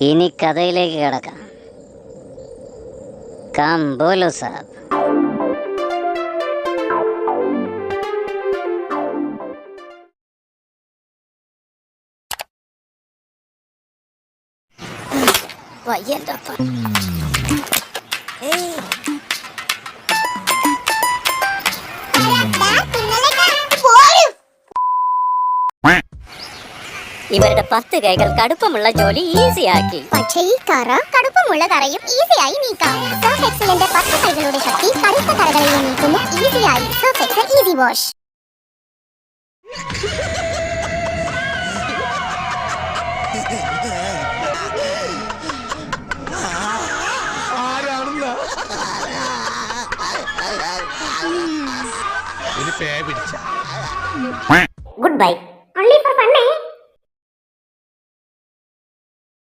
ഇനി കഥയിലേക്ക് കിടക്കാം. കാം ബോലോ സാബ്. ഇവരുടെ 10 കൈകൾ കടുപ്പമുള്ള ജോലി ഈസിയാക്കി. പക്ഷേ ഈ കറ കടുപ്പമുള്ള കറയും ഈസിയായി നീക്കാം. സർഫ് എക്സലിന്റെ 10 കൈകളുടെ ശക്തി കറുത്ത കറകളെ നീക്കുന്നു ഈസിയായി. Surf Excel easy wash. ഒരു പേ പിടിച്ച good bye. only for fun.